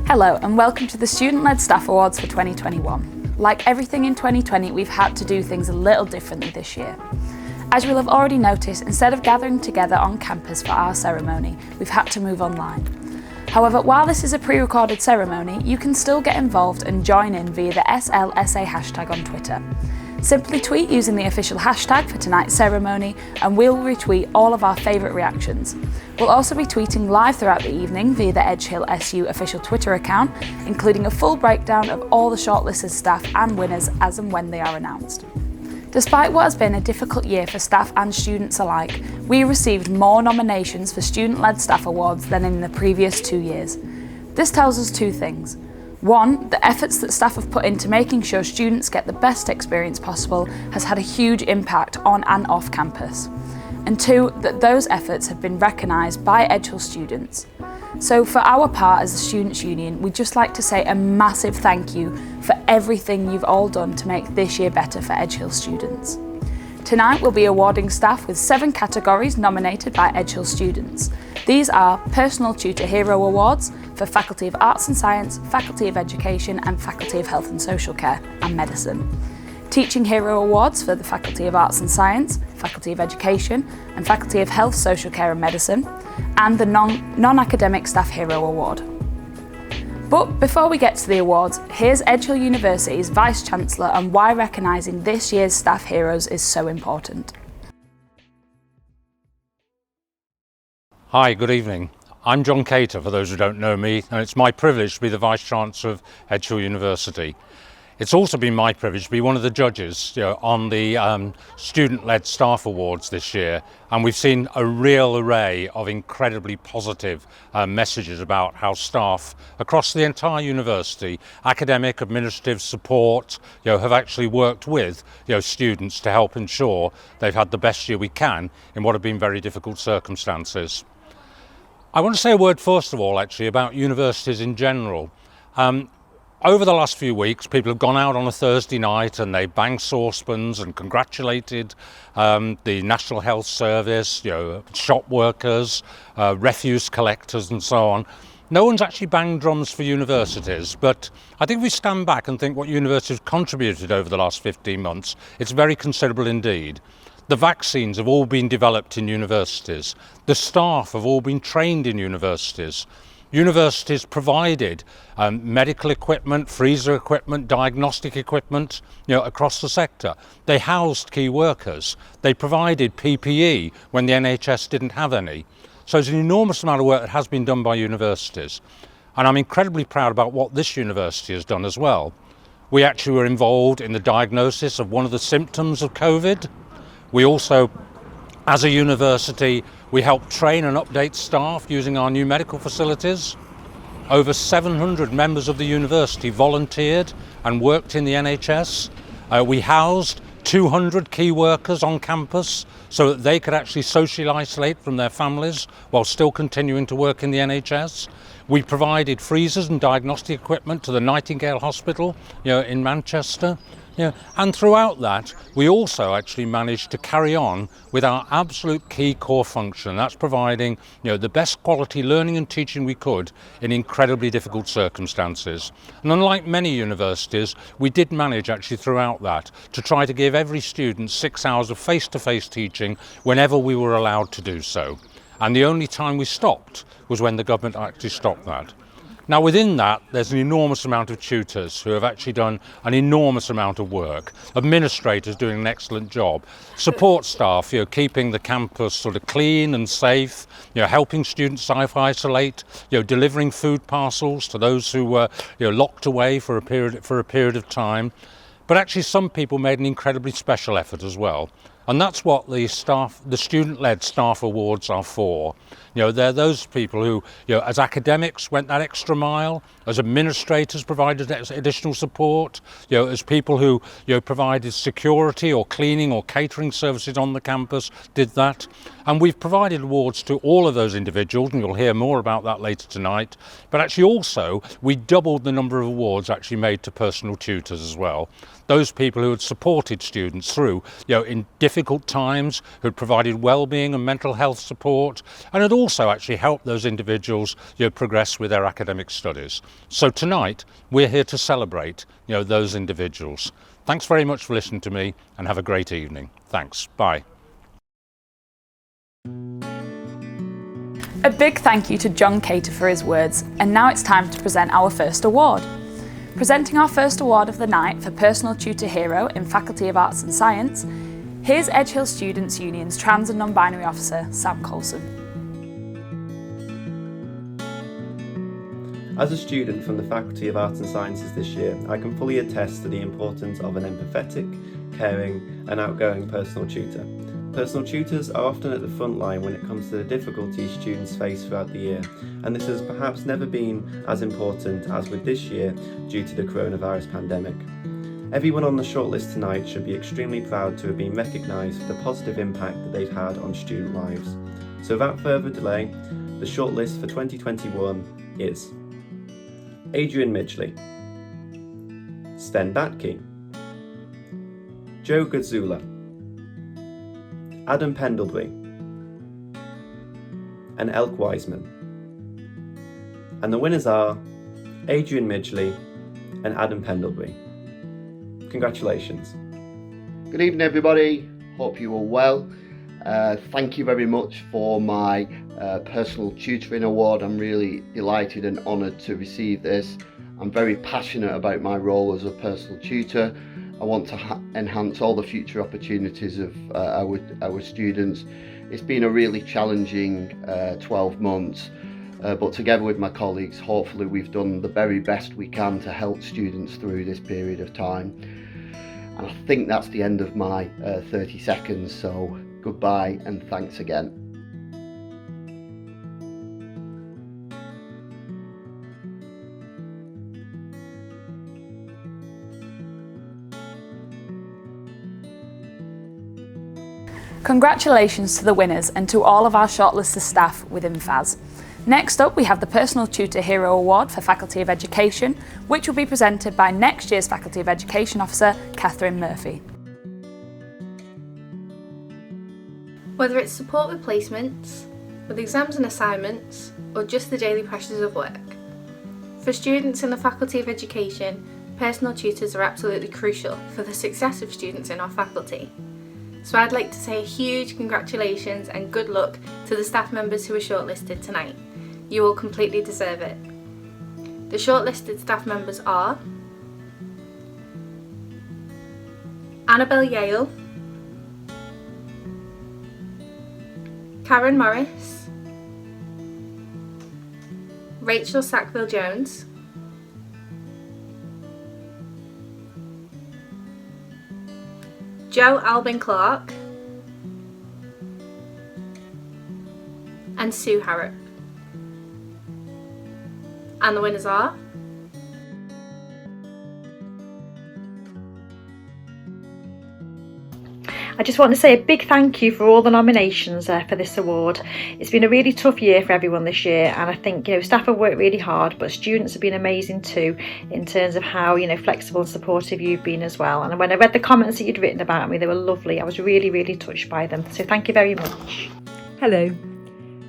Hello and welcome to the Student-Led Staff Awards for 2021. Like everything in 2020, we've had to do things a little differently this year. As you'll have already noticed, instead of gathering together on campus for our ceremony, we've had to move online. However, while this is a pre-recorded ceremony, you can still get involved and join in via the SLSA hashtag on Twitter. Simply tweet using the official hashtag for tonight's ceremony and we'll retweet all of our favourite reactions. We'll also be tweeting live throughout the evening via the Edge Hill SU official Twitter account, including a full breakdown of all the shortlisted staff and winners as and when they are announced. Despite what has been a difficult year for staff and students alike, we received more nominations for Student-Led Staff Awards than in the previous 2 years. This tells us two things. One, the efforts that staff have put into making sure students get the best experience possible has had a huge impact on and off campus. And two, that those efforts have been recognised by Edge Hill students. So for our part as a Students' Union, we'd just like to say a massive thank you for everything you've all done to make this year better for Edge Hill students. Tonight we'll be awarding staff with 7 categories nominated by Edge Hill students. These are Personal Tutor Hero Awards for Faculty of Arts and Science, Faculty of Education and Faculty of Health and Social Care and Medicine. Teaching Hero Awards for the Faculty of Arts and Science, Faculty of Education and Faculty of Health, Social Care and Medicine, and the Non-Academic Staff Hero Award. But before we get to the awards, here's Edge Hill University's Vice-Chancellor and why recognising this year's staff heroes is so important. Hi, good evening. I'm Nigel Kelleher, for those who don't know me, and it's my privilege to be the Vice-Chancellor of Edge Hill University. It's also been my privilege to be one of the judges on the Student-Led Staff Awards this year, and we've seen a real array of incredibly positive messages about how staff across the entire university, academic, administrative support, have actually worked with students to help ensure they've had the best year we can in what have been very difficult circumstances. I want to say a word first of all actually about universities in general. Over the last few weeks, people have gone out on a Thursday night and they banged saucepans and congratulated the National Health Service, shop workers, refuse collectors and so on. No one's actually banged drums for universities, but I think if we stand back and think what universities have contributed over the last 15 months, it's very considerable indeed. The vaccines have all been developed in universities. The staff have all been trained in universities. Universities provided medical equipment, freezer equipment, diagnostic equipment, across the sector. They housed key workers. They provided PPE when the NHS didn't have any. So there's an enormous amount of work that has been done by universities. And I'm incredibly proud about what this university has done as well. We actually were involved in the diagnosis of one of the symptoms of COVID. We also, as a university, we helped train and update staff using our new medical facilities. Over 700 members of the university volunteered and worked in the NHS. We housed 200 key workers on campus so that they could actually socially isolate from their families while still continuing to work in the NHS. We provided freezers and diagnostic equipment to the Nightingale Hospital, in Manchester. And throughout that, we also actually managed to carry on with our absolute key core function. That's providing, the best quality learning and teaching we could in incredibly difficult circumstances. And unlike many universities, we did manage actually throughout that to try to give every student 6 hours of face-to-face teaching whenever we were allowed to do so. And the only time we stopped was when the government actually stopped that. Now within that, there's an enormous amount of tutors who have actually done an enormous amount of work, administrators doing an excellent job, support staff, keeping the campus sort of clean and safe, helping students self-isolate, delivering food parcels to those who were locked away for a period of time. But actually some people made an incredibly special effort as well. And that's what the Student-Led Staff Awards are for. They're those people who, as academics went that extra mile, as administrators provided additional support, as people who, provided security or cleaning or catering services on the campus, did that. And we've provided awards to all of those individuals, and you'll hear more about that later tonight. But actually also, we doubled the number of awards actually made to personal tutors as well. Those people who had supported students through, in different difficult times, who'd provided well-being and mental health support, and had also actually helped those individuals progress with their academic studies. So tonight we're here to celebrate those individuals. Thanks very much for listening to me, and have a great evening. Thanks. Bye. A big thank you to John Kelleher for his words, and now it's time to present our first award. Presenting our first award of the night for Personal Tutor Hero in Faculty of Arts and Science, here's Edge Hill Students' Union's Trans and Non-Binary Officer, Sam Collinson. As a student from the Faculty of Arts and Sciences this year, I can fully attest to the importance of an empathetic, caring and outgoing personal tutor. Personal tutors are often at the front line when it comes to the difficulties students face throughout the year, and this has perhaps never been as important as with this year due to the coronavirus pandemic. Everyone on the shortlist tonight should be extremely proud to have been recognised for the positive impact that they've had on student lives. So without further delay, the shortlist for 2021 is Adrian Midgley, Sven Batke, Joe Gadzula, Adam Pendlebury and Elk Wiseman. And the winners are Adrian Midgley and Adam Pendlebury. Congratulations. Good evening everybody, hope you are well. Thank you very much for my Personal Tutoring Award. I'm really delighted and honoured to receive this. I'm very passionate about my role as a personal tutor. I want to enhance all the future opportunities of our students. It's been a really challenging 12 months, but together with my colleagues, hopefully we've done the very best we can to help students through this period of time. And I think that's the end of my 30 seconds, so goodbye and thanks again. Congratulations to the winners and to all of our shortlisted staff within FAS. Next up, we have the Personal Tutor Hero Award for Faculty of Education, which will be presented by next year's Faculty of Education Officer, Catherine Murphy. Whether it's support with placements, with exams and assignments, or just the daily pressures of work. For students in the Faculty of Education, personal tutors are absolutely crucial for the success of students in our faculty. So I'd like to say a huge congratulations and good luck to the staff members who are shortlisted tonight. You all completely deserve it. The shortlisted staff members are Annabelle Yale, Karen Morris, Rachel Sackville-Jones, Joe Albin Clark and Sue Harrop. And the winners are I just want to say a big thank you for all the nominations for this award. It's been a really tough year for everyone this year, and I think staff have worked really hard, but students have been amazing too in terms of how flexible and supportive you've been as well. And when I read the comments that you'd written about me, they were lovely. I was really touched by them. So thank you very much. Hello.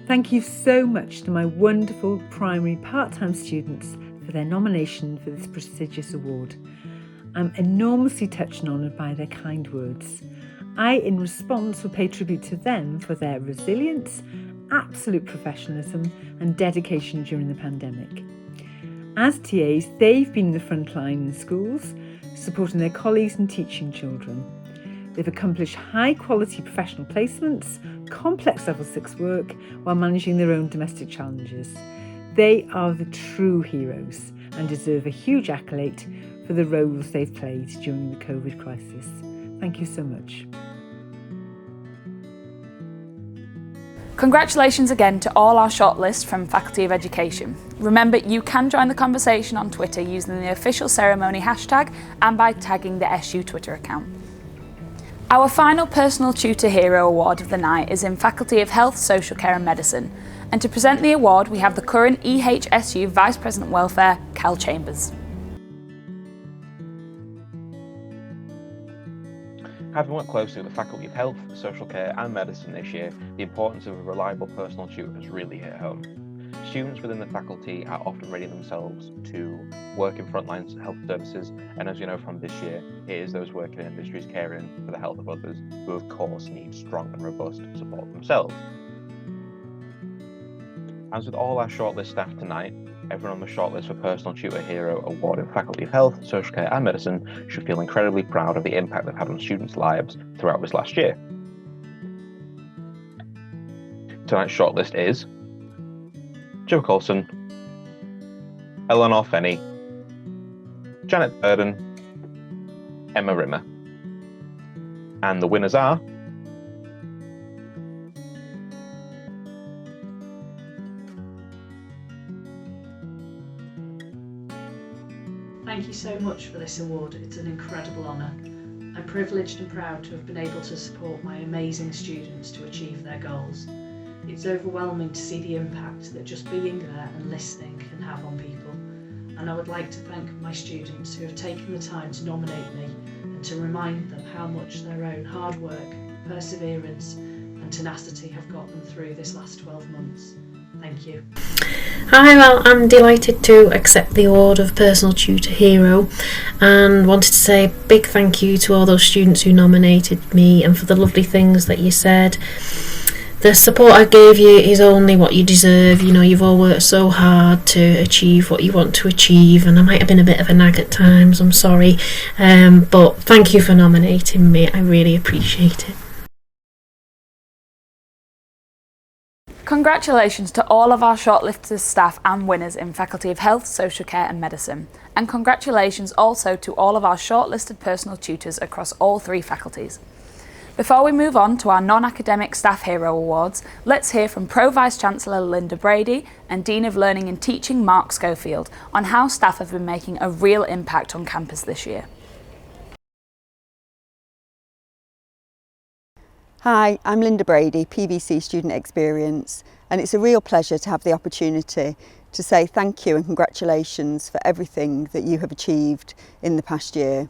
Thank you so much to my wonderful primary part-time students for their nomination for this prestigious award. I'm enormously touched and honoured by their kind words. I, in response, will pay tribute to them for their resilience, absolute professionalism and dedication during the pandemic. As TAs, they've been in the front line in schools, supporting their colleagues and teaching children. They've accomplished high-quality professional placements, complex Level 6 work, while managing their own domestic challenges. They are the true heroes and deserve a huge accolade for the roles they've played during the COVID crisis. Thank you so much. Congratulations again to all our shortlists from Faculty of Education. Remember, you can join the conversation on Twitter using the official ceremony hashtag and by tagging the SU Twitter account. Our final Personal Tutor Hero Award of the night is in Faculty of Health, Social Care and Medicine. And to present the award, we have the current EHSU Vice President Welfare, Cal Chambers. Having worked closely with the Faculty of Health, Social Care and Medicine this year, the importance of a reliable personal tutor has really hit home. Students within the faculty are often readying themselves to work in frontline health services, and as you know from this year, it is those working in industries caring for the health of others who of course need strong and robust support themselves. As with all our shortlist staff tonight, everyone on the shortlist for Personal Tutor Hero Award in Faculty of Health, Social Care and Medicine should feel incredibly proud of the impact they've had on students' lives throughout this last year. Tonight's shortlist is Joe Collinson, Eleanor Fenny, Janet Burdon, Emma Rimmer. And the winners are Thank you so much for this award. It's an incredible honour. I'm privileged and proud to have been able to support my amazing students to achieve their goals. It's overwhelming to see the impact that just being there and listening can have on people. And I would like to thank my students who have taken the time to nominate me and to remind them how much their own hard work, perseverance and tenacity have got them through this last 12 months. Thank you. Hi, well, I'm delighted to accept the award of Personal Tutor Hero and wanted to say a big thank you to all those students who nominated me and for the lovely things that you said. The support I gave you is only what you deserve. You know, you've all worked so hard to achieve what you want to achieve, and I might have been a bit of a nag at times, I'm sorry, but thank you for nominating me. I really appreciate it. Congratulations to all of our shortlisted staff and winners in Faculty of Health, Social Care and Medicine. And congratulations also to all of our shortlisted personal tutors across all three faculties. Before we move on to our non-academic Staff Hero Awards, let's hear from Pro Vice-Chancellor Linda Brady and Dean of Learning and Teaching Mark Schofield on how staff have been making a real impact on campus this year. Hi, I'm Linda Brady, PVC Student Experience, and it's a real pleasure to have the opportunity to say thank you and congratulations for everything that you have achieved in the past year.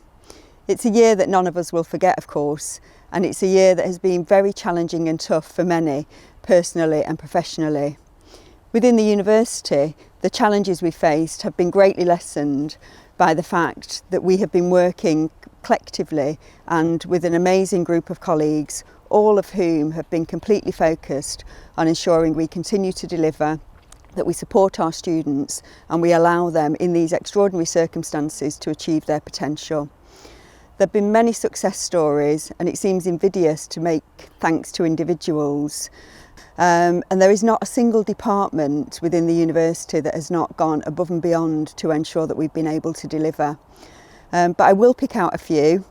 It's a year that none of us will forget, of course, and it's a year that has been very challenging and tough for many, personally and professionally. Within the university, the challenges we faced have been greatly lessened by the fact that we have been working collectively and with an amazing group of colleagues, all of whom have been completely focused on ensuring we continue to deliver, that we support our students and we allow them in these extraordinary circumstances to achieve their potential. There have been many success stories, and it seems invidious to make thanks to individuals. And there is not a single department within the university that has not gone above and beyond to ensure that we've been able to deliver. But I will pick out a few.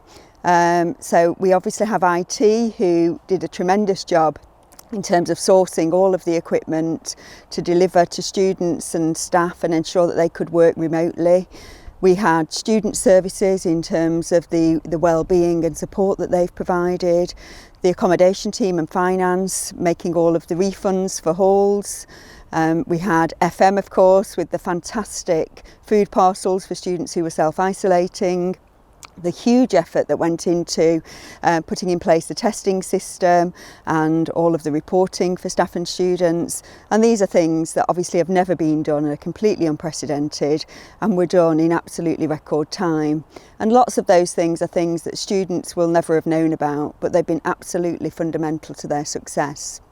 So we obviously have IT, who did a tremendous job in terms of sourcing all of the equipment to deliver to students and staff and ensure that they could work remotely. We had student services in terms of the well-being and support that they've provided, the accommodation team and finance making all of the refunds for halls. We had FM, of course, with the fantastic food parcels for students who were self-isolating. The huge effort that went into putting in place the testing system and all of the reporting for staff and students. And these are things that obviously have never been done and are completely unprecedented and were done in absolutely record time. And lots of those things are things that students will never have known about, but they've been absolutely fundamental to their success.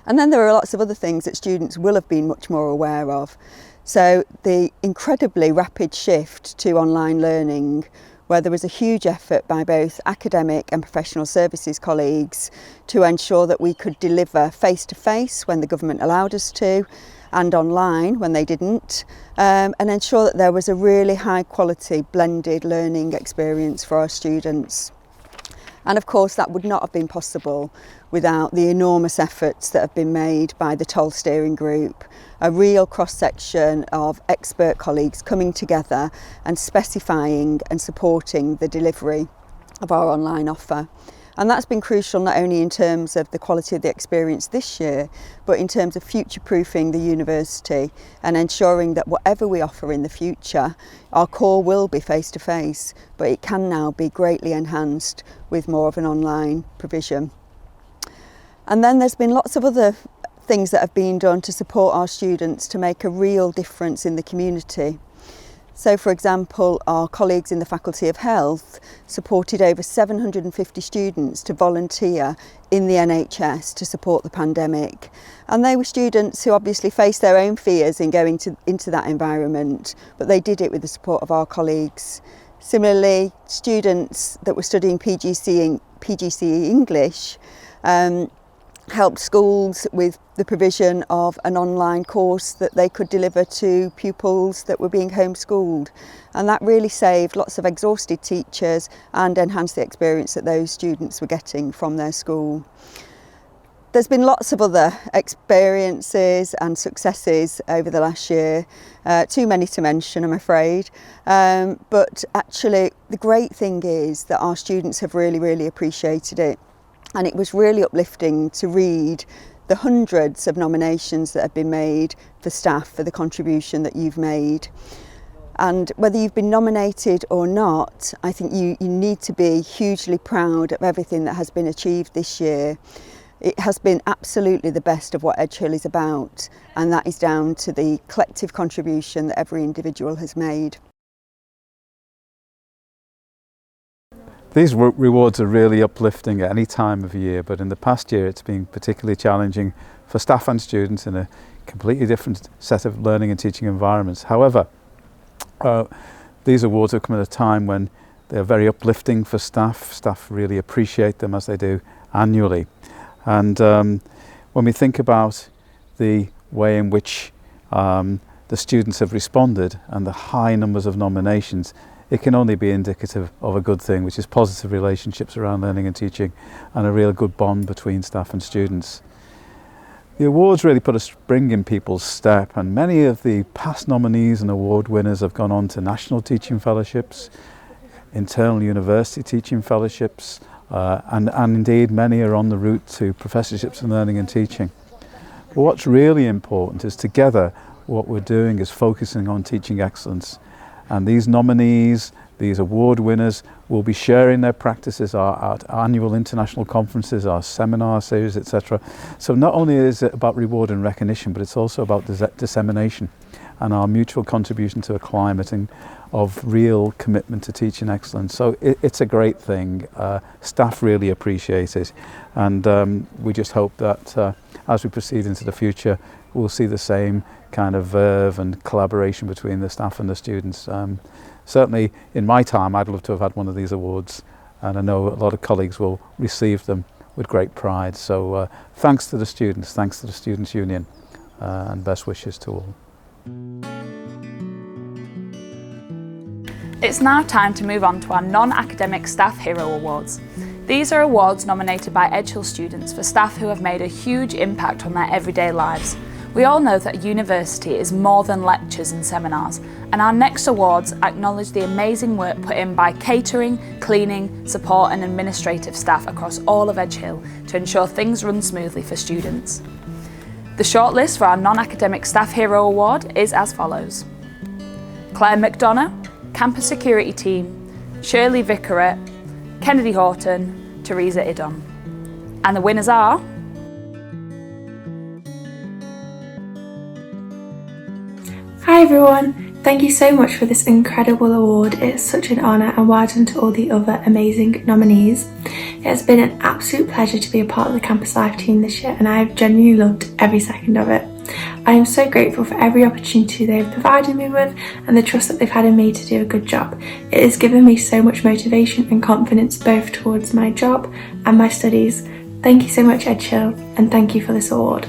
And then there are lots of other things that students will have been much more aware of. So the incredibly rapid shift to online learning, where there was a huge effort by both academic and professional services colleagues to ensure that we could deliver face-to-face when the government allowed us to, and online when they didn't, and ensure that there was a really high quality blended learning experience for our students. And of course that would not have been possible without the enormous efforts that have been made by the TOL steering group, a real cross-section of expert colleagues coming together and specifying and supporting the delivery of our online offer. And that's been crucial not only in terms of the quality of the experience this year, but in terms of future-proofing the university and ensuring that whatever we offer in the future, our core will be face-to-face, but it can now be greatly enhanced with more of an online provision. And then there's been lots of other things that have been done to support our students to make a real difference in the community. So, for example, our colleagues in the Faculty of Health supported over 750 students to volunteer in the NHS to support the pandemic. And they were students who obviously faced their own fears in going into that environment, but they did it with the support of our colleagues. Similarly, students that were studying PGCE English helped schools with the provision of an online course that they could deliver to pupils that were being homeschooled, and that really saved lots of exhausted teachers and enhanced the experience that those students were getting from their school. There's been lots of other experiences and successes over the last year, too many to mention, I'm afraid, but actually the great thing is that our students have really appreciated it. And it was really uplifting to read the hundreds of nominations that have been made for staff for the contribution that you've made. And whether you've been nominated or not, I think you need to be hugely proud of everything that has been achieved this year. It has been absolutely the best of what Edge Hill is about, and that is down to the collective contribution that every individual has made. These rewards are really uplifting at any time of year, but in the past year it's been particularly challenging for staff and students in a completely different set of learning and teaching environments. However, these awards have come at a time when they're very uplifting for staff. Staff really appreciate them, as they do annually. And when we think about the way in which the students have responded and the high numbers of nominations, it can only be indicative of a good thing, which is positive relationships around learning and teaching and a real good bond between staff and students. The awards really put a spring in people's step, and many of the past nominees and award winners have gone on to national teaching fellowships, internal university teaching fellowships, and indeed many are on the route to professorships in learning and teaching. But what's really important is together what we're doing is focusing on teaching excellence. And these nominees, these award winners, will be sharing their practices at our annual international conferences, our seminar series, etc. So not only is it about reward and recognition, but it's also about dissemination and our mutual contribution to a climate of real commitment to teaching excellence. So it's a great thing. Staff really appreciate it, and we just hope that as we proceed into the future, we'll see the same kind of verve and collaboration between the staff and the students. Certainly in my time I'd love to have had one of these awards, and I know a lot of colleagues will receive them with great pride. So thanks to the students, thanks to the Students' Union, and best wishes to all. It's now time to move on to our non-academic Staff Hero Awards. These are awards nominated by Edge Hill students for staff who have made a huge impact on their everyday lives. We all know that university is more than lectures and seminars, and our next awards acknowledge the amazing work put in by catering, cleaning, support and administrative staff across all of Edge Hill to ensure things run smoothly for students. The shortlist for our non-academic Staff Hero Award is as follows: Claire McDonough, Campus Security Team, Shirley Vickerett, Kennedy Horton, Teresa Idon. And the winners are... Hi everyone, thank you so much for this incredible award. It's such an honour, and well done to all the other amazing nominees. It has been an absolute pleasure to be a part of the Campus Life team this year, and I have genuinely loved every second of it. I am so grateful for every opportunity they have provided me with and the trust that they've had in me to do a good job. It has given me so much motivation and confidence both towards my job and my studies. Thank you so much, Edge Hill, and thank you for this award.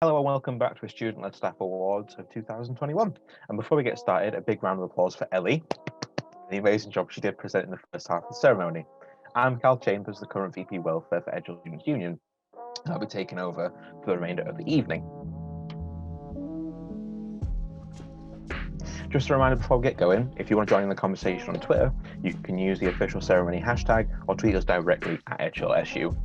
Hello and welcome back to the Student-Led Staff Awards of 2021. And before we get started, a big round of applause for Ellie, the amazing job she did presenting the first half of the ceremony. I'm Cal Chambers, the current VP Welfare for Edgell Students Union. I'll be taking over for the remainder of the evening. Just a reminder before we get going, if you want to join in the conversation on Twitter, you can use the official ceremony hashtag or tweet us directly at EdgellSU.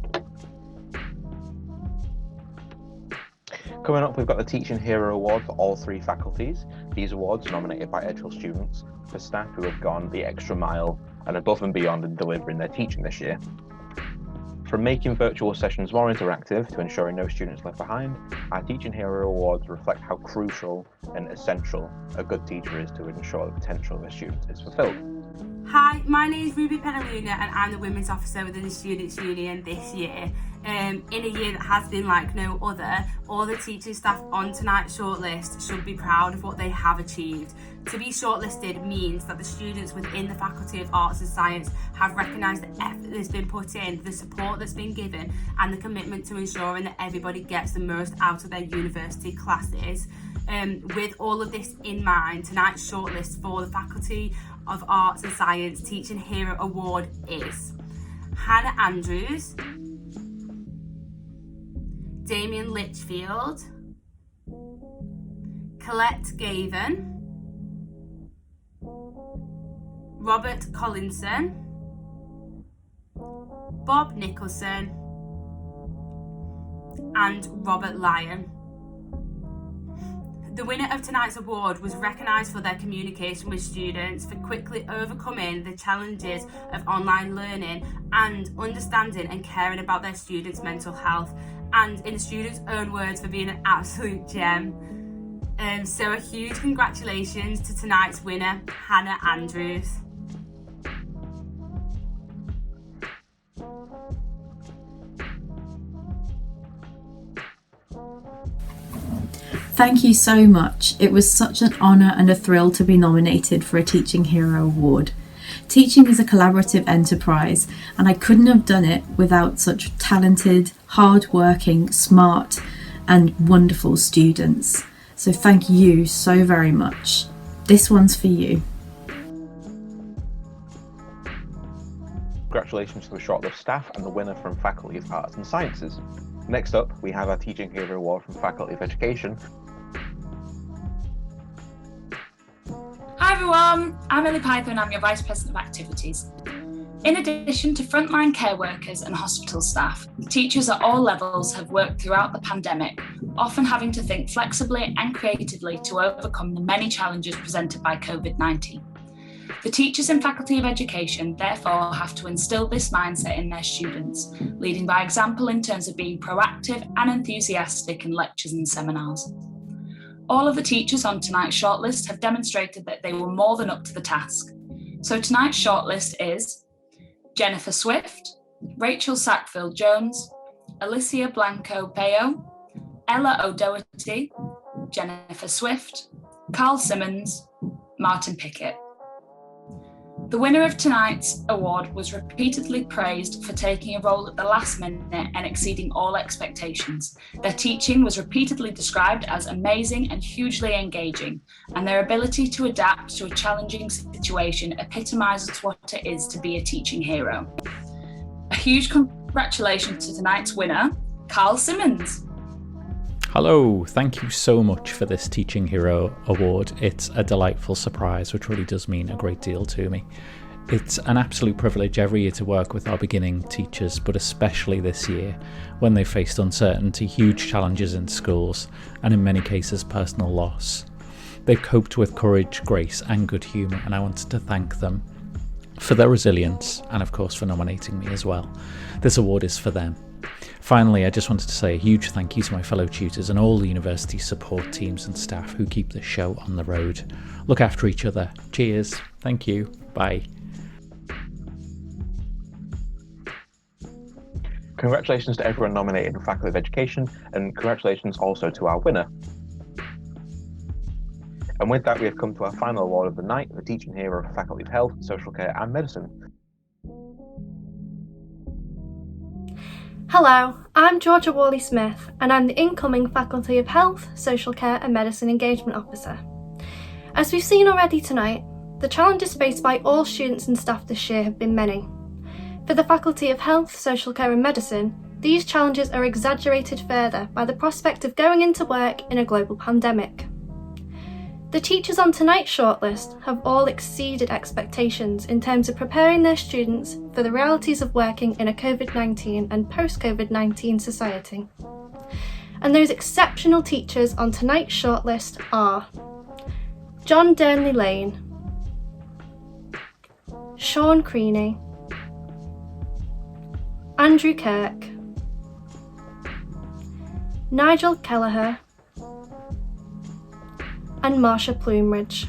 Coming up, we've got the Teaching Hero Award for all 3 faculties. These awards are nominated by Edgell students for staff who have gone the extra mile and above and beyond in delivering their teaching this year. From making virtual sessions more interactive to ensuring no students left behind, our Teaching Hero Awards reflect how crucial and essential a good teacher is to ensure the potential of a student is fulfilled. Hi, my name is Ruby Penaluna and I'm the Women's Officer within the Students' Union this year. In a year that has been like no other, all the teaching staff on tonight's shortlist should be proud of what they have achieved. To be shortlisted means that the students within the Faculty of Arts and Science have recognised the effort that's been put in, the support that's been given, and the commitment to ensuring that everybody gets the most out of their university classes. With all of this in mind, tonight's shortlist for the Faculty of Arts and Science Teaching Hero Award is Hannah Andrews, Damien Litchfield, Colette Gaven, Robert Collinson, Bob Nicholson, and Robert Lyon. The winner of tonight's award was recognised for their communication with students, for quickly overcoming the challenges of online learning and understanding and caring about their students' mental health, and in the students' own words, for being an absolute gem. So a huge congratulations to tonight's winner, Hannah Andrews. Thank you so much. It was such an honour and a thrill to be nominated for a Teaching Hero Award. Teaching is a collaborative enterprise, and I couldn't have done it without such talented, hard-working, smart and wonderful students. So thank you so very much. This one's for you. Congratulations to the shortlist staff and the winner from Faculty of Arts and Sciences. Next up, we have our Teaching Hero Award from Faculty of Education. Hi everyone, I'm Ellie Piper and I'm your Vice President of Activities. In addition to frontline care workers and hospital staff, teachers at all levels have worked throughout the pandemic, often having to think flexibly and creatively to overcome the many challenges presented by COVID-19. The teachers in Faculty of Education therefore have to instill this mindset in their students, leading by example in terms of being proactive and enthusiastic in lectures and seminars. All of the teachers on tonight's shortlist have demonstrated that they were more than up to the task. So tonight's shortlist is Jennifer Swift, Rachel Sackville-Jones, Alicia Blanco-Bayo, Ella O'Doherty, Jennifer Swift, Carl Simmons, Martin Pickett. The winner of tonight's award was repeatedly praised for taking a role at the last minute and exceeding all expectations. Their teaching was repeatedly described as amazing and hugely engaging, and their ability to adapt to a challenging situation epitomises what it is to be a teaching hero. A huge congratulations to tonight's winner, Carl Simmons. Hello, thank you so much for this Teaching Hero Award. It's a delightful surprise, which really does mean a great deal to me. It's an absolute privilege every year to work with our beginning teachers, but especially this year, when they faced uncertainty, huge challenges in schools, and in many cases personal loss. They've coped with courage, grace, and good humour, and I wanted to thank them for their resilience, and of course for nominating me as well. This award is for them. Finally, I just wanted to say a huge thank you to my fellow tutors and all the university support teams and staff who keep this show on the road. Look after each other. Cheers. Thank you. Bye. Congratulations to everyone nominated in Faculty of Education, and congratulations also to our winner. And with that, we have come to our final award of the night, the Teaching Hero for Faculty of Health, Social Care and Medicine. Hello, I'm Georgia Worley-Smith and I'm the incoming Faculty of Health, Social Care and Medicine Engagement Officer. As we've seen already tonight, the challenges faced by all students and staff this year have been many. For the Faculty of Health, Social Care and Medicine, these challenges are exaggerated further by the prospect of going into work in a global pandemic. The teachers on tonight's shortlist have all exceeded expectations in terms of preparing their students for the realities of working in a COVID-19 and post-COVID-19 society. And those exceptional teachers on tonight's shortlist are John Durnley Lane, Sean Creaney, Andrew Kirk, Nigel Kelleher, and Marsha Plumridge.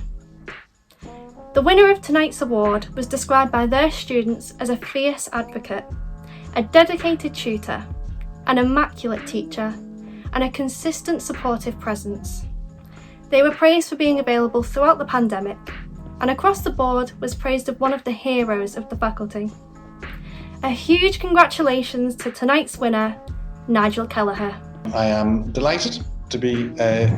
The winner of tonight's award was described by their students as a fierce advocate, a dedicated tutor, an immaculate teacher, and a consistent supportive presence. They were praised for being available throughout the pandemic, and across the board was praised as one of the heroes of the faculty. A huge congratulations to tonight's winner, Nigel Kelleher. I am delighted to be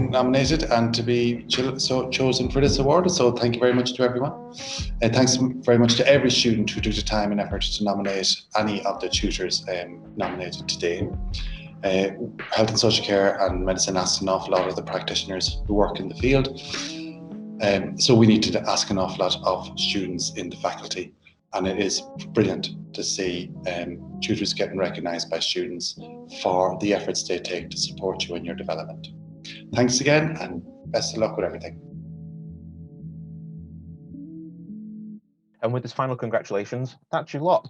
nominated and to be chosen for this award, so thank you very much to everyone. Thanks very much to every student who took the time and effort to nominate any of the tutors nominated today. Health and social care and medicine asks an awful lot of the practitioners who work in the field, so we need to ask an awful lot of students in the faculty, and it is brilliant to see tutors getting recognised by students for the efforts they take to support you in your development. Thanks again and best of luck with everything. And with this final congratulations, that's your lot.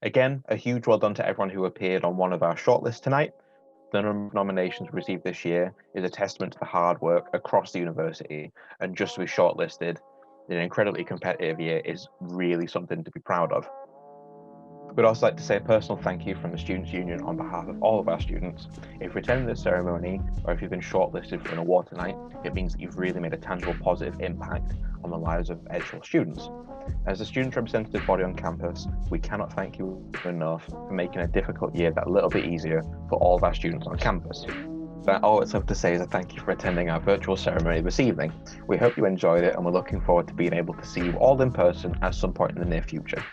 Again, a huge well done to everyone who appeared on one of our shortlists tonight. The number of nominations received this year is a testament to the hard work across the university, and just to be shortlisted in an incredibly competitive year is really something to be proud of. We'd also like to say a personal thank you from the Students' Union on behalf of all of our students. If you're attending this ceremony or if you've been shortlisted for an award tonight, it means that you've really made a tangible positive impact on the lives of Edgehill students. As a student representative body on campus, we cannot thank you enough for making a difficult year that little bit easier for all of our students on campus. But all it's left to say is a thank you for attending our virtual ceremony this evening. We hope you enjoyed it and we're looking forward to being able to see you all in person at some point in the near future.